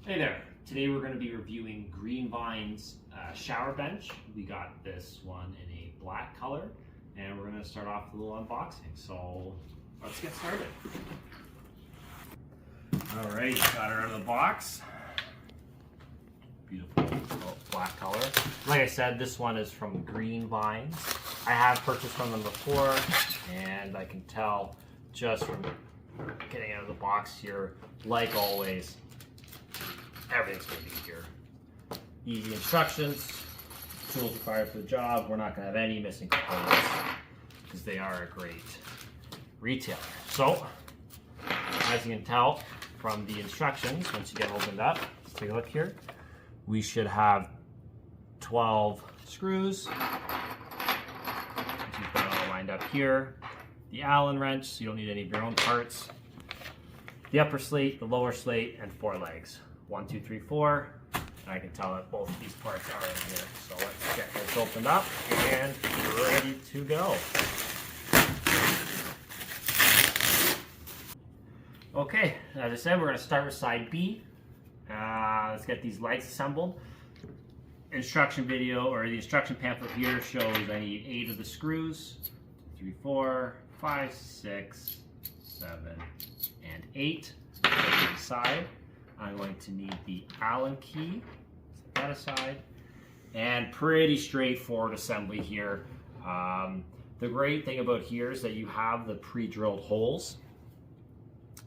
Hey there. Today we're going to be reviewing GreenVines shower bench. We got this one in a black color, and we're going to start off with a little unboxing. So let's get started. All right, got her out of the box. Beautiful black color. Like I said, this one is from GreenVines. I have purchased from them before, and I can tell just from getting out of the box here, like always, everything's going to be here. Easy instructions, tools required for the job. We're not going to have any missing components because they are a great retailer. So, as you can tell from the instructions, once you get opened up, let's take a look here. We should have 12 screws. You've got it all lined up here. The Allen wrench, so you don't need any of your own parts. The upper slate, the lower slate, and 4 legs. 1, 2, 3, 4. And I can tell that both of these parts are in here. So let's get this opened up and ready to go. Okay, as I said, we're going to start with side B. Let's get these legs assembled. Instruction video, or the instruction pamphlet here shows I need 8 of the screws. 2, 3, 4, 5, 6, 7, and 8. Put it aside. I'm going to need the Allen key. Set that aside. And pretty straightforward assembly here. The great thing about here is that you have the pre-drilled holes.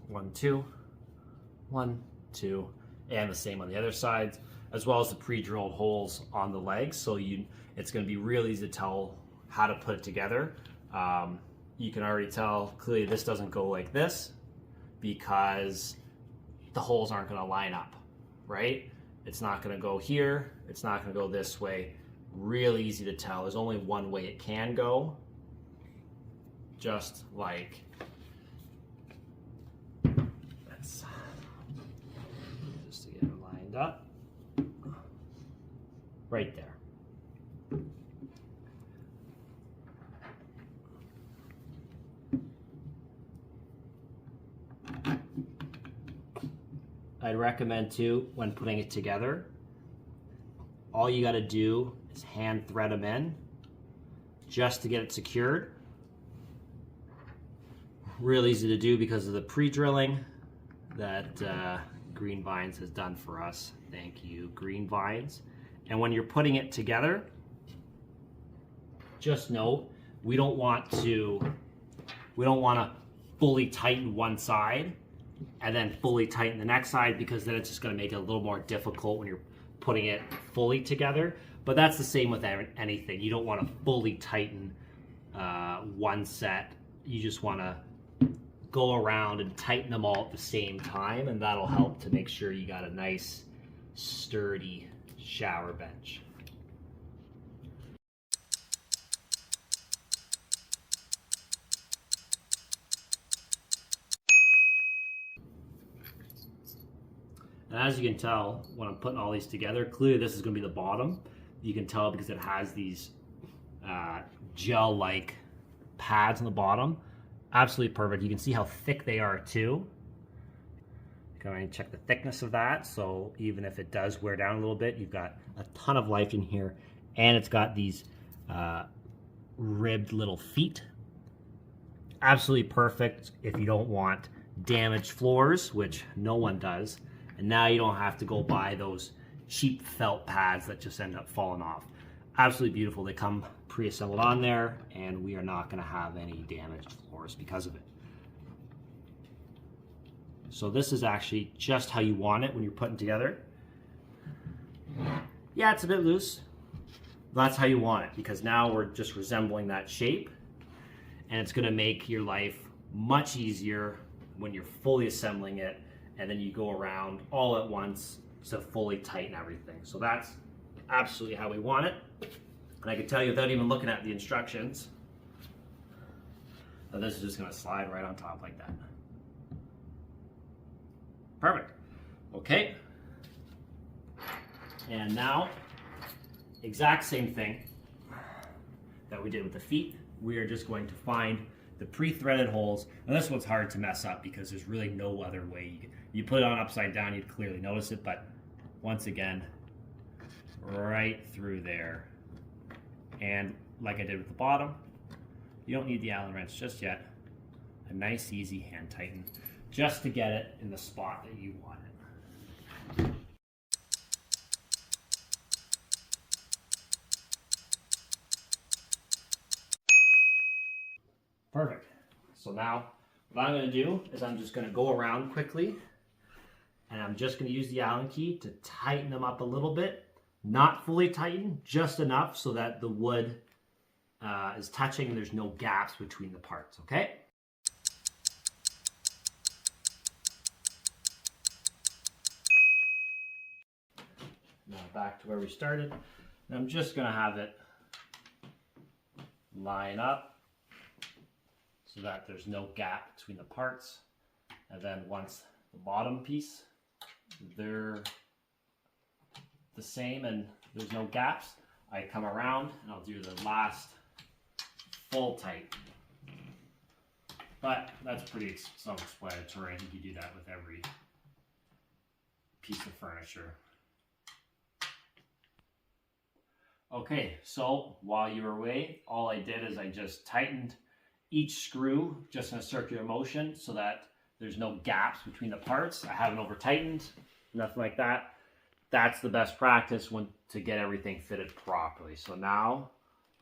1, 2, 1, 2, and the same on the other sides, as well as the pre-drilled holes on the legs. So it's going to be real easy to tell how to put it together. You can already tell clearly this doesn't go like this because the holes aren't going to line up, right? It's not going to go here. It's not going to go this way. Really easy to tell. There's only one way it can go, just like this. Just to get it lined up. Right there. I'd recommend too, when putting it together, all you got to do is hand thread them in just to get it secured. Real easy to do because of the pre-drilling that GreenVines has done for us. Thank you, GreenVines. And when you're putting it together, just know we don't want to fully tighten one side and then fully tighten the next side, because then it's just going to make it a little more difficult when you're putting it fully together. But that's the same with anything. You don't want to fully tighten one set. You just want to go around and tighten them all at the same time, and that'll help to make sure you got a nice sturdy shower bench. And as you can tell, when I'm putting all these together, clearly this is going to be the bottom. You can tell because it has these gel-like pads on the bottom. Absolutely perfect. You can see how thick they are too. Go ahead and check the thickness of that. So even if it does wear down a little bit, you've got a ton of life in here. And it's got these ribbed little feet. Absolutely perfect if you don't want damaged floors, which no one does. And now you don't have to go buy those cheap felt pads that just end up falling off. Absolutely beautiful. They come pre-assembled on there, and we are not going to have any damaged floors because of it. So this is actually just how you want it when you're putting together. Yeah, it's a bit loose. That's how you want it, because now we're just resembling that shape, and it's going to make your life much easier when you're fully assembling it, and then you go around all at once to fully tighten everything. So that's absolutely how we want it. And I can tell you without even looking at the instructions that this is just going to slide right on top like that. Perfect. Okay. And now, exact same thing that we did with the feet. We are just going to find the pre-threaded holes, and this one's hard to mess up because there's really no other way. You put it on upside down, you'd clearly notice it, but once again, right through there. And like I did with the bottom, you don't need the Allen wrench just yet. A nice easy hand tighten just to get it in the spot that you want it. Perfect. So now what I'm going to do is I'm just going to go around quickly, and I'm just going to use the Allen key to tighten them up a little bit. Not fully tighten, just enough so that the wood is touching and there's no gaps between the parts, okay? Now back to where we started. And I'm just going to have it line up so that there's no gap between the parts. And then once the bottom piece, they're the same and there's no gaps, I come around and I'll do the last full tight. But that's pretty self-explanatory. I think you do that with every piece of furniture. Okay, so while you were away, all I did is I just tightened each screw just in a circular motion so that there's no gaps between the parts. I haven't over tightened, nothing like that. That's the best practice to get everything fitted properly. So now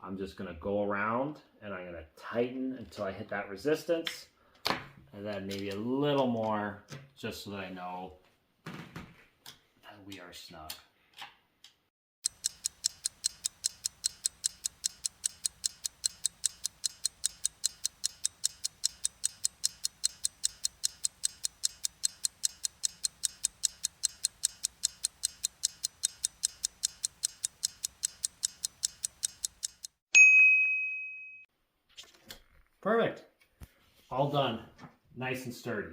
I'm just gonna go around and I'm gonna tighten until I hit that resistance, and then maybe a little more just so that I know that we are snug. Perfect. All done. Nice and sturdy.